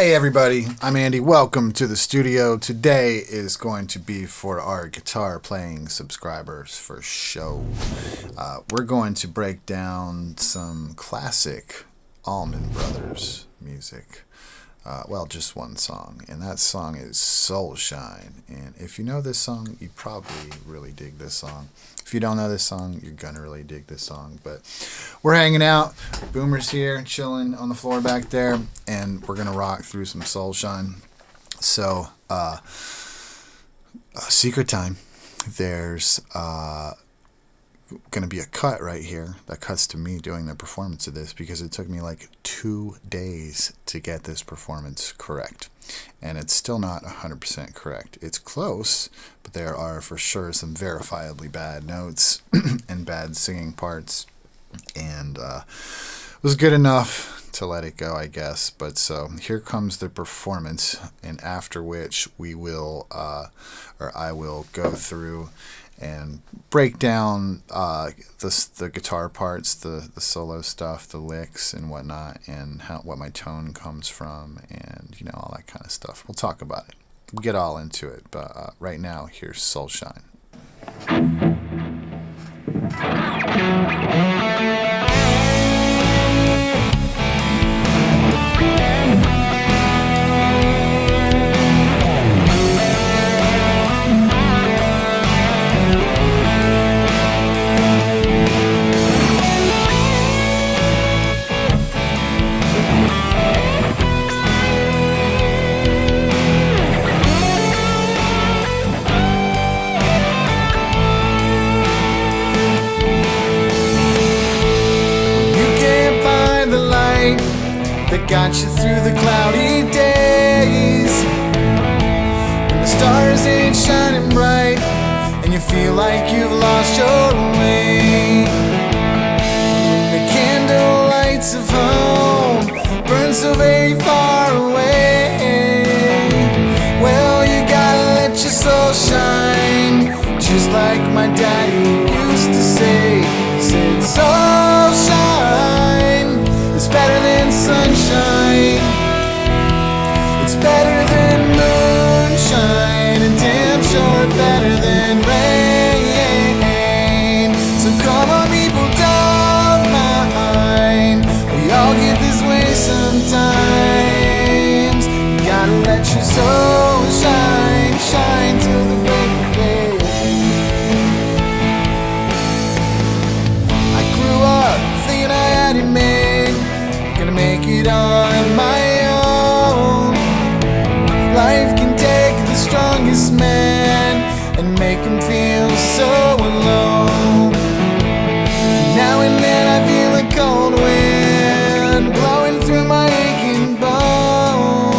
Hey everybody, I'm Andy. Welcome to the studio. Today is going to be for our guitar playing subscribers for show. We're going to break down some classic Allman Brothers music. Well, just one song, and that song is Soulshine. And if you know this song, you probably really dig this song. If you don't know this song, you're gonna really dig this song. But we're hanging out, Boomer's here, chilling on the floor back there, and we're gonna rock through some Soulshine. So, secret time. There's going to be a cut right here that cuts to me doing the performance of this, because it took me like 2 days to get this performance correct, and it's still not 100% correct. It's close, but there are for sure some verifiably bad notes and bad singing parts, and it was good enough to let it go, I guess. But so here comes the performance, and after which we will or I will go through and break down the guitar parts, the solo stuff, the licks and whatnot, and what my tone comes from, and all that kind of stuff. We'll talk about it. We'll get all into it, but right now, here's Soulshine. That got you through the cloudy days, when the stars ain't shining bright and you feel like you've lost your way. The candle lights of home burn so very far away. Well, you gotta let your soul shine, just like my daddy used to say. He said, soul shine, it's better than sunshine, it's better than moonshine, and damn sure better than rain. So come on people, don't mind, we all get this way sometimes. You gotta let your soul shine, shine till the break of day. I grew up thinking I had it made, gonna make it on my own. Life can take the strongest man and make him feel so alone. Now and then I feel a cold wind blowing through my aching bones.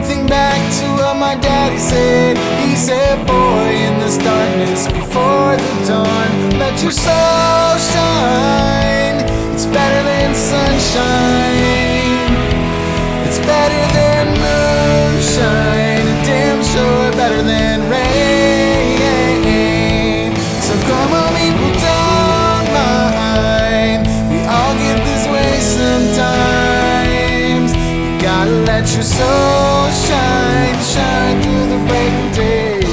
Think back to what my daddy said. He said, boy, in this darkness before the dawn, let your soul shine. It's better than sunshine, it's better than moonshine, and damn sure better than rain. So come on people, don't mind, we all get this way sometimes. You gotta let your soul shine, shine through the break of day.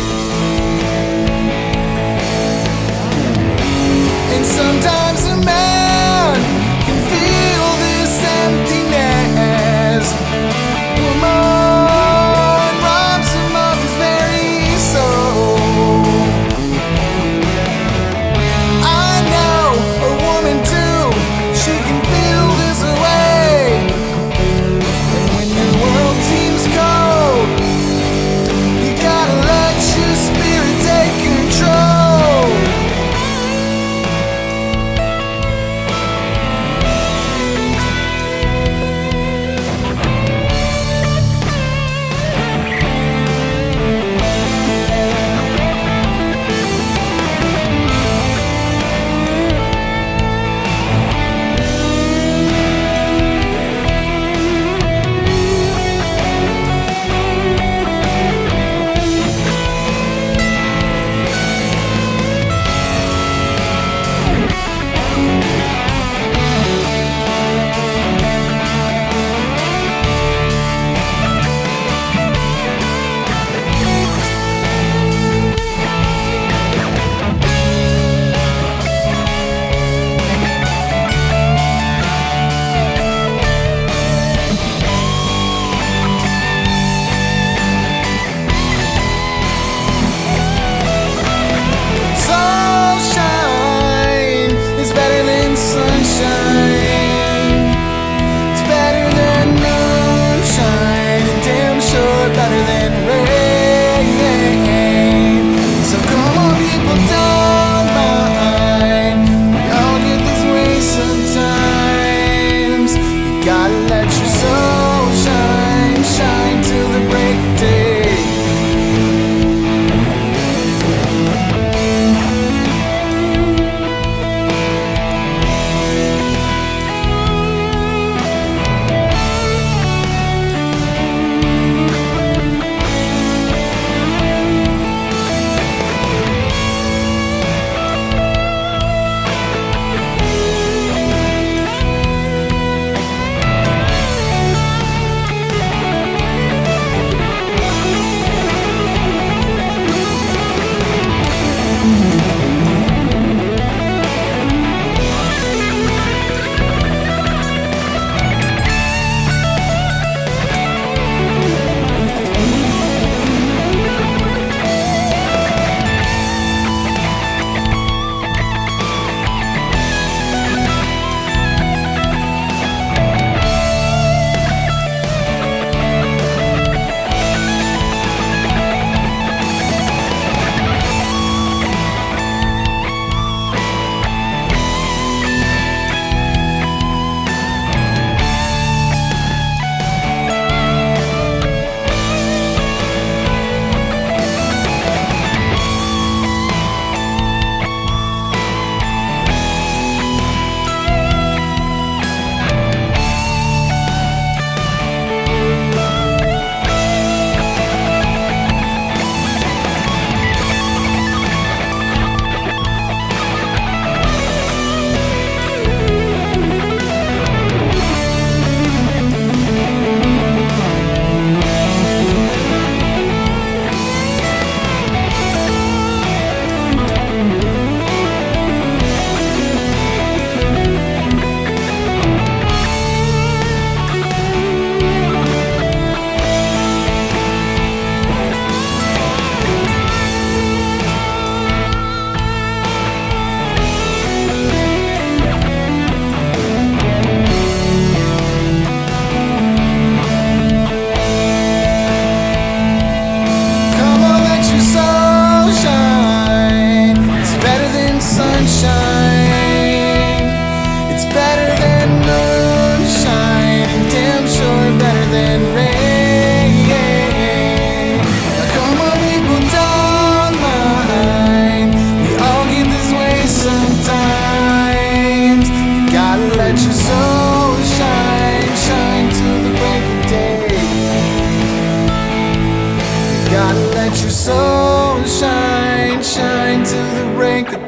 And sometimes a man can feel this emptiness. Woman robs him of his very soul. I know a woman too, she can feel this way. And when your world seems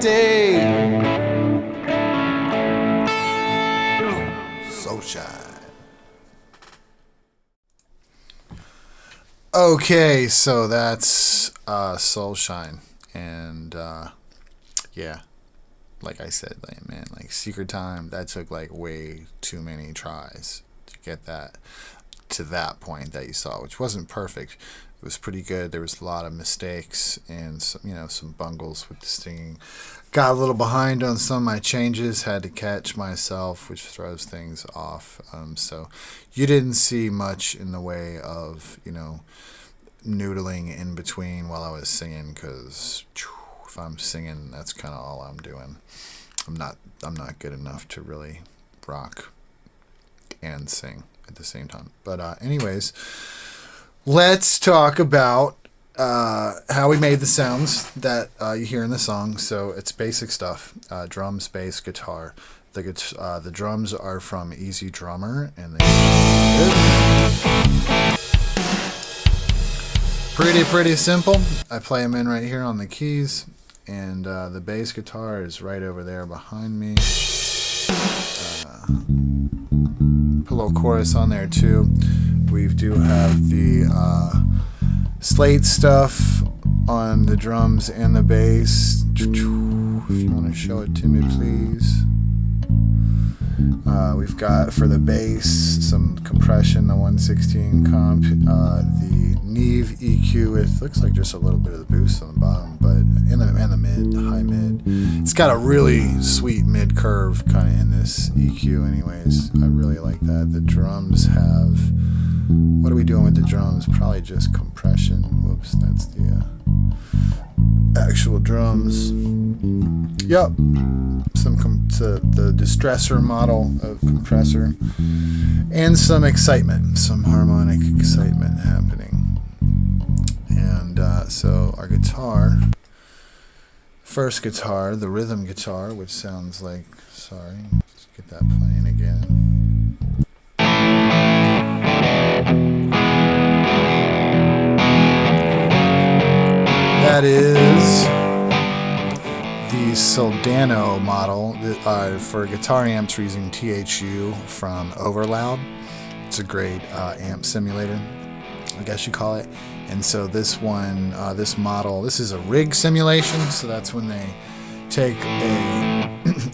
day. Soulshine. Okay, so that's Soulshine, and yeah, like I said, like Secret Time, that took like way too many tries to get that to that point that you saw, which wasn't perfect. It was pretty good. There was a lot of mistakes and some bungles with the singing. Got a little behind on some of my changes. Had to catch myself, which throws things off. So you didn't see much in the way of noodling in between while I was singing, because if I'm singing, that's kind of all I'm doing. I'm not good enough to really rock and sing at the same time. But anyways, let's talk about how we made the sounds that you hear in the song. So it's basic stuff: drums, bass, guitar. The drums are from Easy Drummer, and pretty simple. I play them in right here on the keys, and the bass guitar is right over there behind me. Put a little chorus on there too. We do have the slate stuff on the drums and the bass. If you want to show it to me, please. We've got for the bass some compression, the 116 comp, the Neve EQ with looks like just a little bit of the boost on the bottom, but in the mid, the high mid. It's got a really sweet mid curve kind of in this EQ. Anyways, I really like that. The drums have. What are we doing with the drums? Probably just compression. Whoops, that's the actual drums. Yep. The distressor model of compressor. And some excitement, some harmonic excitement happening. And so our guitar, first guitar, the rhythm guitar, which sounds like, sorry, let's get that playing again. That is the Soldano model for guitar amps. We're using THU from Overloud. It's a great amp simulator, I guess you call it. And so this one, this model, this is a rig simulation. So that's when they take a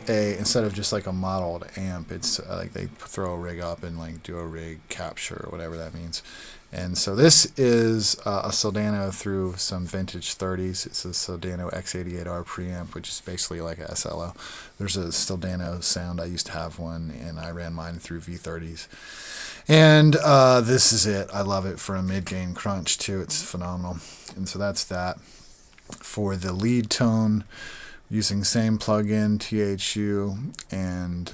instead of just like a modeled amp, it's like they throw a rig up and like do a rig capture or whatever that means. And so this is a Soldano through some vintage 30s. It's a Soldano X88R preamp, which is basically like a SLO. There's a Soldano sound. I used to have one, and I ran mine through V30s. And this is it. I love it for a mid-gain crunch, too. It's phenomenal. And so that's that. For the lead tone, using same plugin, THU, and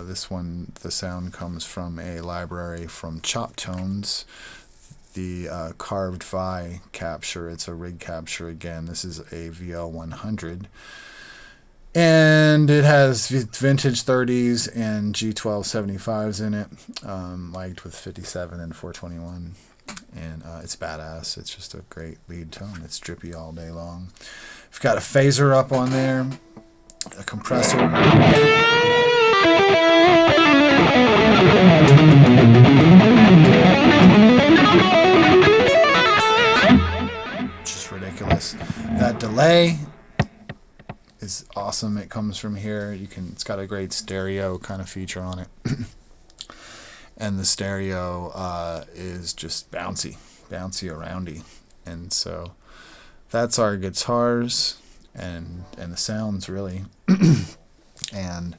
this one, the sound comes from a library from Chop Tones. The carved Vi capture, it's a rig capture again. This is a VL100, and it has vintage 30s and G1275s in it, liked with 57 and 421, and it's badass. It's just a great lead tone. It's drippy all day long. We've got a phaser up on there, a compressor. Just ridiculous. That delay is awesome. It comes from here. It's got a great stereo kind of feature on it. And the stereo is just bouncy aroundy. And so that's our guitars and the sounds, really. And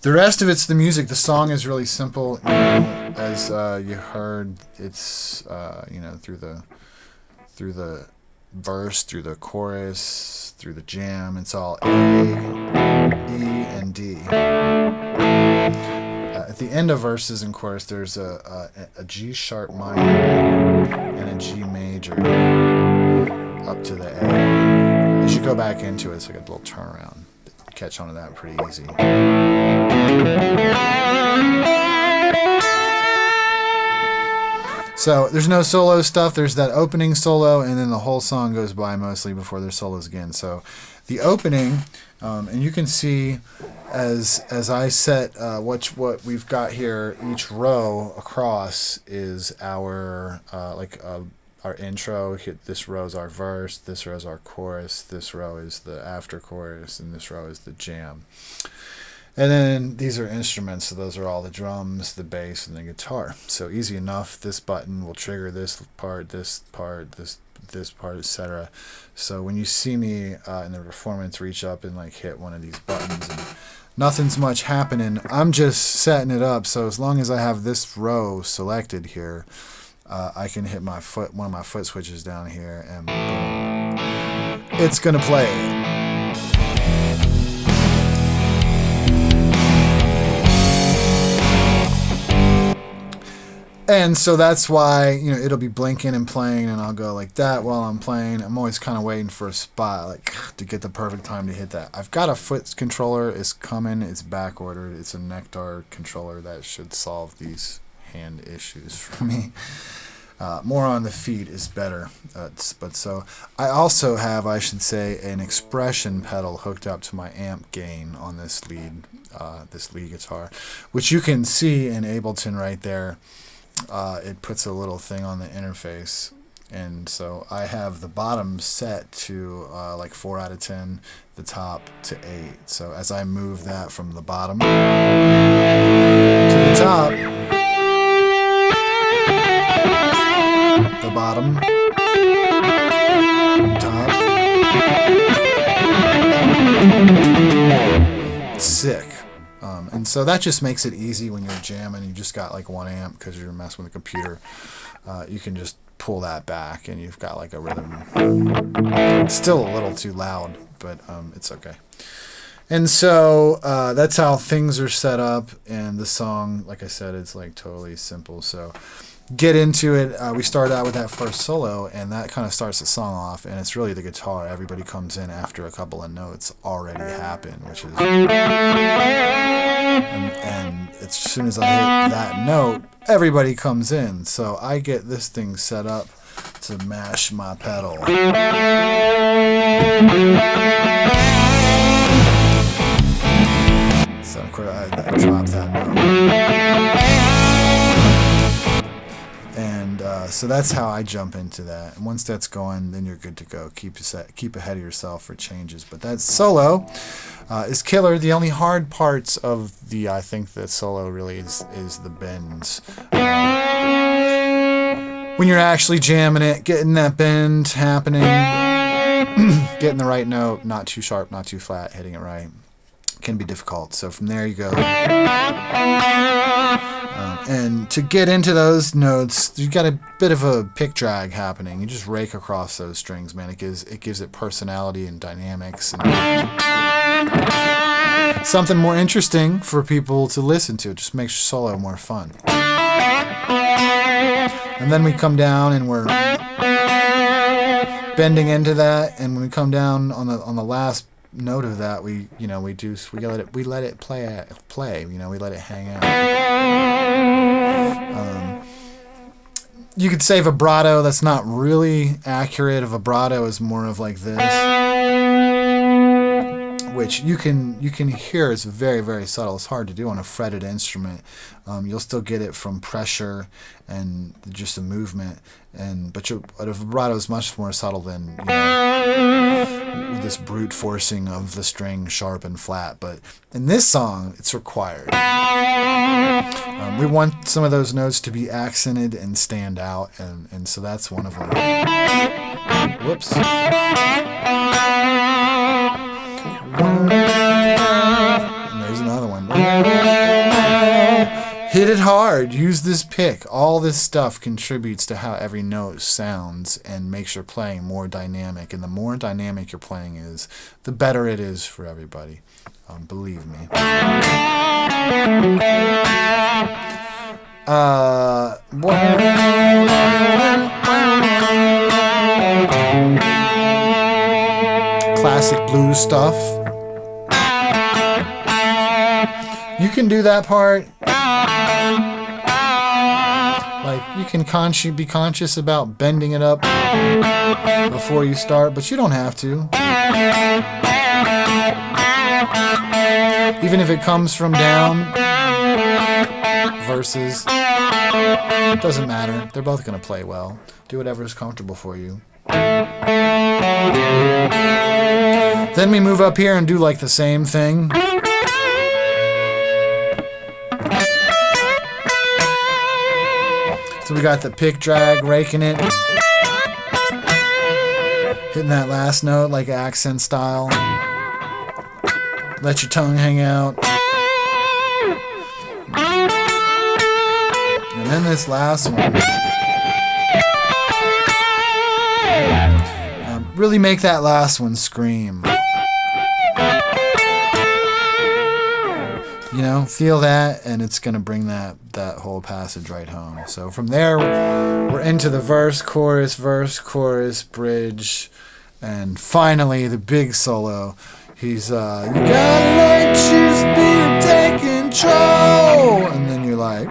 the rest of it's the music. The song is really simple, as you heard. It's through the verse, through the chorus, through the jam. It's all A, E, and D. At the end of verses and chorus, there's a G sharp minor and a G major up to the A. As you go back into it, it's like a little turnaround. Catch on to that pretty easy. So there's no solo stuff. There's that opening solo, and then the whole song goes by mostly before there's solos again. So the opening, and you can see as I set what we've got here. Each row across is our our intro. This row is our verse. This row is our chorus. This row is the after chorus, and this row is the jam. And then these are instruments, so those are all the drums, the bass, and the guitar. So easy enough. This button will trigger this part, this part, this part, etc. So when you see me in the performance reach up and like hit one of these buttons and nothing's much happening, I'm just setting it up. So as long as I have this row selected here, I can hit my foot, one of my foot switches down here, and boom, it's gonna play. And so that's why, you know, it'll be blinking and playing, and I'll go like that while I'm playing. I'm always kind of waiting for a spot, like, to get the perfect time to hit that. I've got a foot controller. It's coming. It's back ordered. It's a Nectar controller that should solve these hand issues for me. More on the feet is better. But so I also have, I should say, an expression pedal hooked up to my amp gain on this lead guitar, which you can see in Ableton right there. It puts a little thing on the interface, and so I have the bottom set to like 4 out of 10, the top to 8. So as I move that from the bottom to the top, the bottom, top, sick. And so that just makes it easy when you're jamming. You just got like 1 amp because you're messing with the computer. You can just pull that back and you've got like a rhythm. It's still a little too loud, but it's okay. And so that's how things are set up. And the song, like I said, it's like totally simple. So get into it. We started out with that first solo, and that kind of starts the song off, and it's really the guitar. Everybody comes in after a couple of notes already happen, which is, and as soon as I hit that note, everybody comes in. So I get this thing set up to mash my pedal. So of course I drop that note. So that's how I jump into that. And once that's going, then you're good to go. Keep ahead of yourself for changes. But that solo is killer. The only hard parts of I think the solo really is the bends. When you're actually jamming it, getting that bend happening, getting the right note, not too sharp, not too flat, hitting it right, can be difficult. So from there you go. And to get into those notes, you've got a bit of a pick drag happening. You just rake across those strings, man. It gives it personality and dynamics, and something more interesting for people to listen to. It just makes your solo more fun. And then we come down and we're bending into that, and when we come down on the last note of that, we let it play, we let it hang out. You could say vibrato. That's not really accurate. A vibrato is more of like this, which you can hear is very, very subtle. It's hard to do on a fretted instrument. You'll still get it from pressure and just a movement, but a vibrato is much more subtle than this brute forcing of the string sharp and flat. But in this song, it's required. We want some of those notes to be accented and stand out, and so that's one of them. Whoops. And there's another one. Hit it hard. Use this pick. All this stuff contributes to how every note sounds and makes your playing more dynamic. And the more dynamic your playing is, the better it is for everybody. Believe me. Classic blues stuff. You can do that part like you can be conscious about bending it up before you start, but you don't have to. Even if it comes from down versus, it doesn't matter. They're both going to play well. Do whatever is comfortable for you. Then we move up here and do like the same thing. So we got the pick drag, raking it, hitting that last note like accent style. Let your tongue hang out. And then this last one. Really make that last one scream. You know, feel that, and it's going to bring that whole passage right home. So from there, we're into the verse, chorus, bridge, and finally the big solo. He's, you gotta let your spirit take control. And then you're like,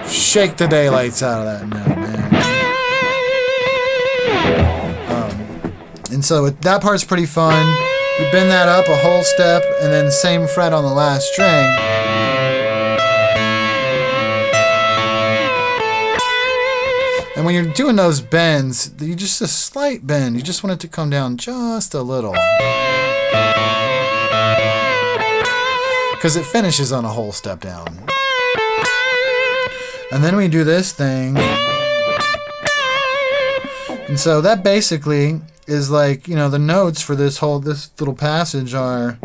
shake the daylights out of that note, man. And so that part's pretty fun. You bend that up a whole step, and then same fret on the last string. And when you're doing those bends, you just a slight bend. You just want it to come down just a little. Because it finishes on a whole step down. And then we do this thing. And so that basically is like, you know, the notes for this little passage are.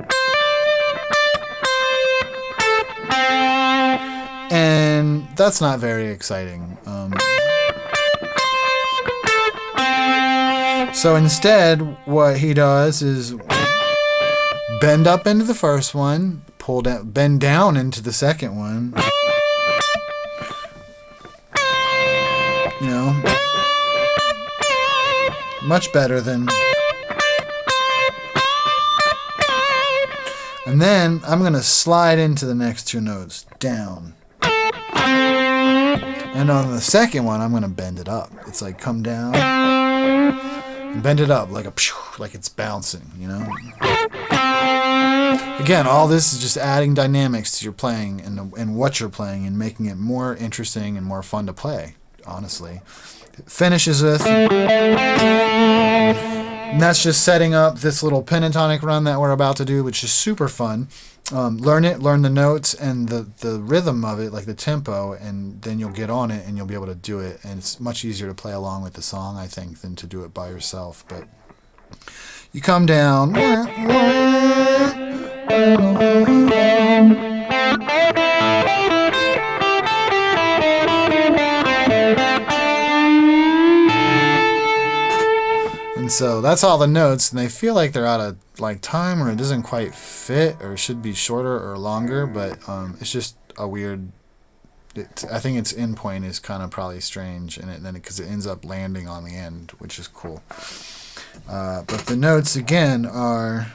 And that's not very exciting. So instead, what he does is bend up into the first one, pull down, bend down into the second one. You know, much better than. And then I'm going to slide into the next two notes, down. And on the second one, I'm going to bend it up. It's like come down and bend it up like like it's bouncing, you know. Again, all this is just adding dynamics to your playing and what you're playing and making it more interesting and more fun to play, honestly. It finishes with, and that's just setting up this little pentatonic run that we're about to do, which is super fun. Learn the notes and the rhythm of it, like the tempo, and then you'll get on it and you'll be able to do it. And it's much easier to play along with the song, I think, than to do it by yourself. But you come down. And so that's all the notes, and they feel like they're out of like time, or it doesn't quite fit, or it should be shorter or longer, but it's just a weird. I think its end point is kind of probably strange, and then because it ends up landing on the end, which is cool. But the notes again are.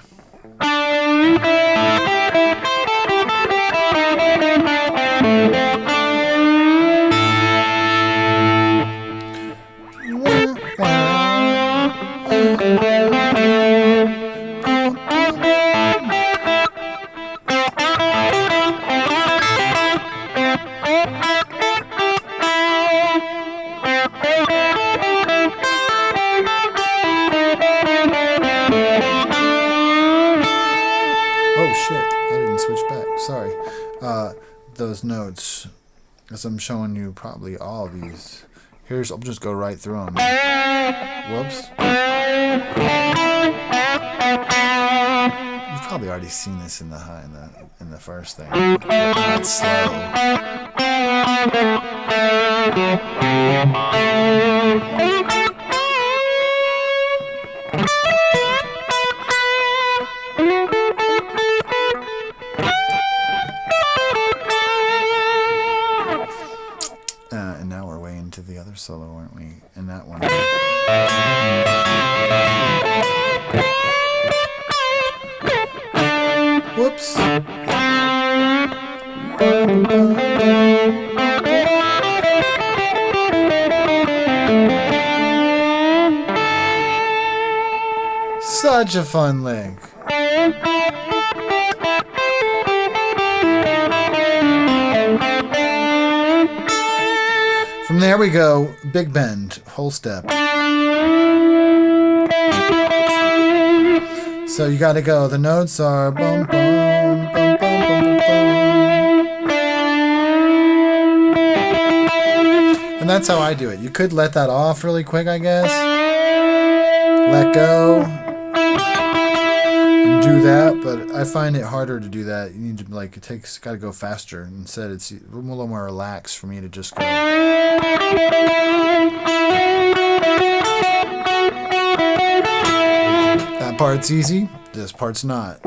Those notes, as I'm showing you probably all of these. I'll just go right through them. Whoops. You've probably already seen this in the first thing. It's slow. And now we're way into the other solo, aren't we? In that one. licks. Such a fun lick. From there we go, big bend, whole step. So you got to go. The notes are boom, boom, boom, boom, boom, boom, boom. And that's how I do it. You could let that off really quick, I guess. Let go. And do that, but I find it harder to do that. You need to, like, got to go faster. Instead, it's a little more relaxed for me to just go. That part's easy, this part's not.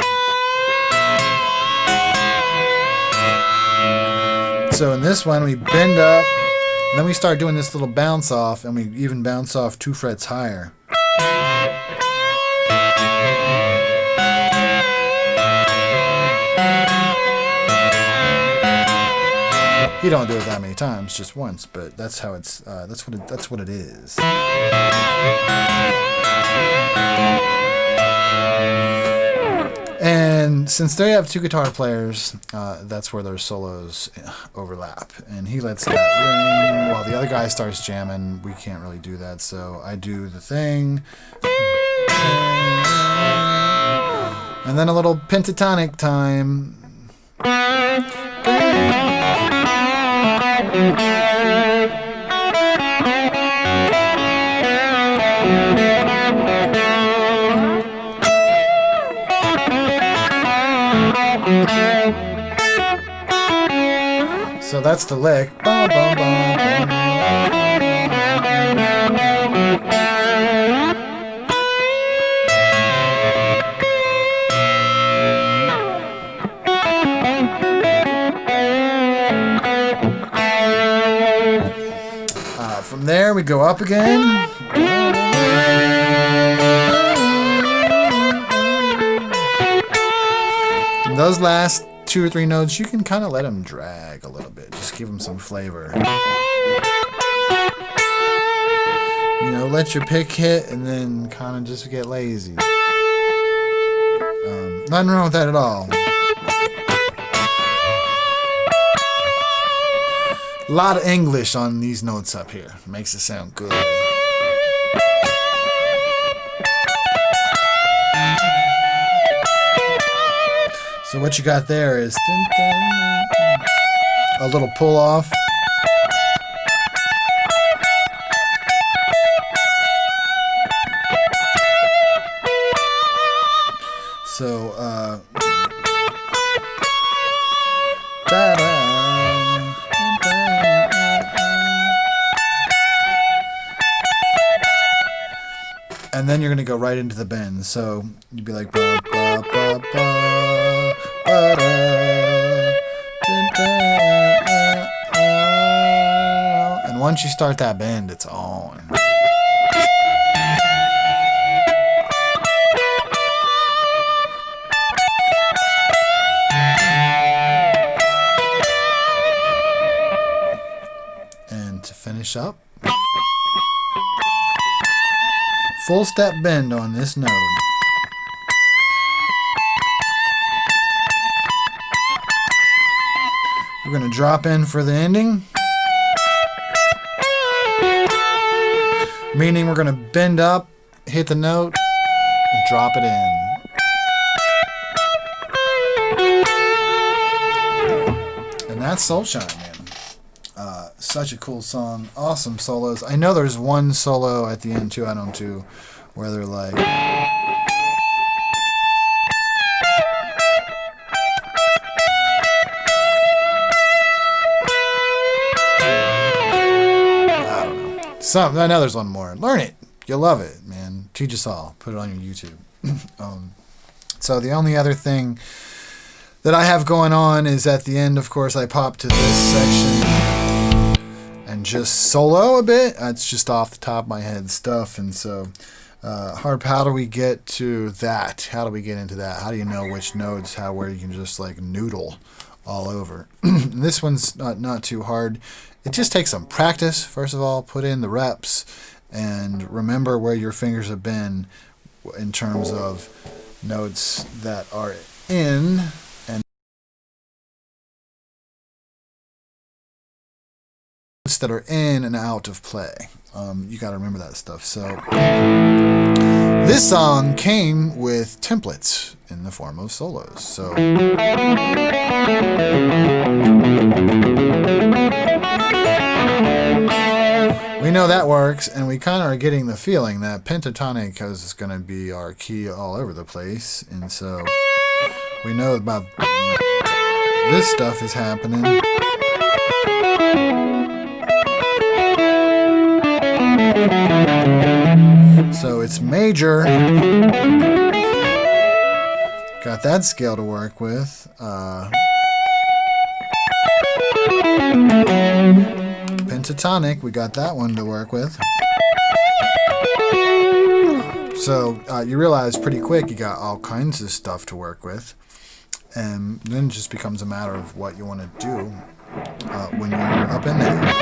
So in this one, we bend up, and then we start doing this little bounce off, and we even bounce off 2 frets higher. You don't do it that many times, just once, but that's how it's. That's what it is. And since they have 2 guitar players, that's where their solos overlap. And he lets that ring while the other guy starts jamming. We can't really do that, so I do the thing. And then a little pentatonic time. So that's the lick. From there we go up again. And those last 2 or 3 notes, you can kind of let them drag a little bit. Just give them some flavor. You know, let your pick hit and then kind of just get lazy. Nothing wrong with that at all. A lot of English on these notes up here. Makes it sound good. So what you got there is a little pull off. So and then you're going to go right into the bend. So you'd be like, ba, ba, ba, ba, ba, da, and once you start that bend, it's on. And to finish up, full step bend on this node. We're going to drop in for the ending, meaning we're going to bend up, hit the note, and drop it in. And that's Soulshine, man. Such a cool song. Awesome solos. I know there's one solo at the end too, I don't do, where they're like, I don't know. I know there's one more. Learn it. You'll love it, man. Teach us all. Put it on your YouTube. So the only other thing that I have going on is at the end, of course, I pop to this section and just solo a bit. It's just off the top of my head stuff, and so How do we get to that? How do we get into that? How do you know which notes, where you can just like noodle all over? This one's not too hard. It just takes some practice. First of all, put in the reps and remember where your fingers have been in terms of notes that are in and notes that are in and out of play. You got to remember that stuff. So this song came with templates in the form of solos. So we know that works, and we kind of are getting the feeling that pentatonic is going to be our key all over the place, and so we know about this stuff is happening. So it's major. Got that scale to work with. Pentatonic, we got that one to work with. So you realize pretty quick you got all kinds of stuff to work with. And then it just becomes a matter of what you want to do when you're up in there.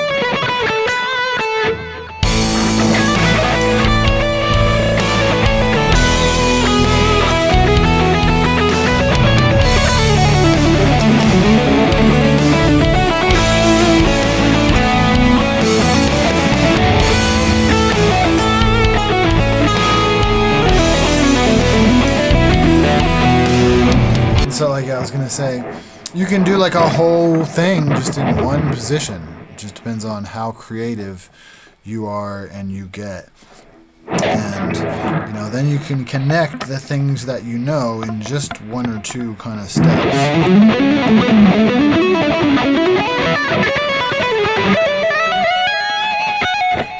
So like I was going to say, you can do like a whole thing just in one position. It just depends on how creative you are and you get. And, then you can connect the things that you know in just one or two kind of steps.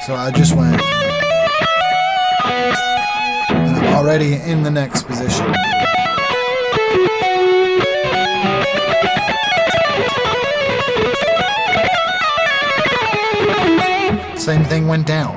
So I just went, and I'm already in the next position. Same thing went down.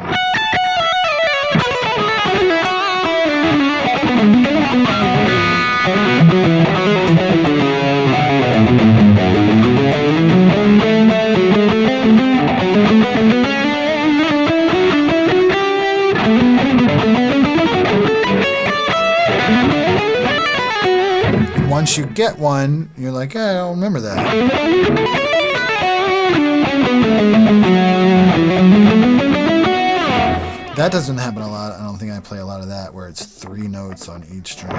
And once you get one, you're like, hey, I don't remember that. That doesn't happen a lot. I don't think I play a lot of that where it's 3 notes on each string.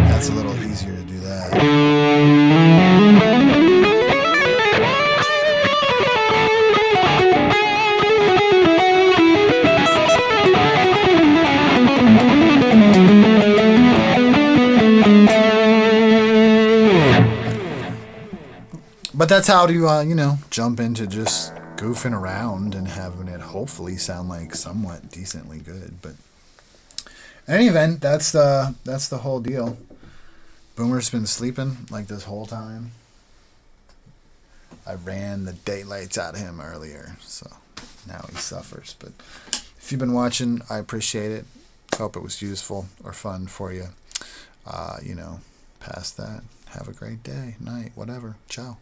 That's a little easier to do that. But that's how to, jump into just goofing around and having it hopefully sound like somewhat decently good. But in any event, that's the whole deal. Boomer's been sleeping like this whole time. I ran the daylights out of him earlier, so now he suffers. But if you've been watching, I appreciate it. Hope it was useful or fun for you. Past that, have a great day, night, whatever. Ciao.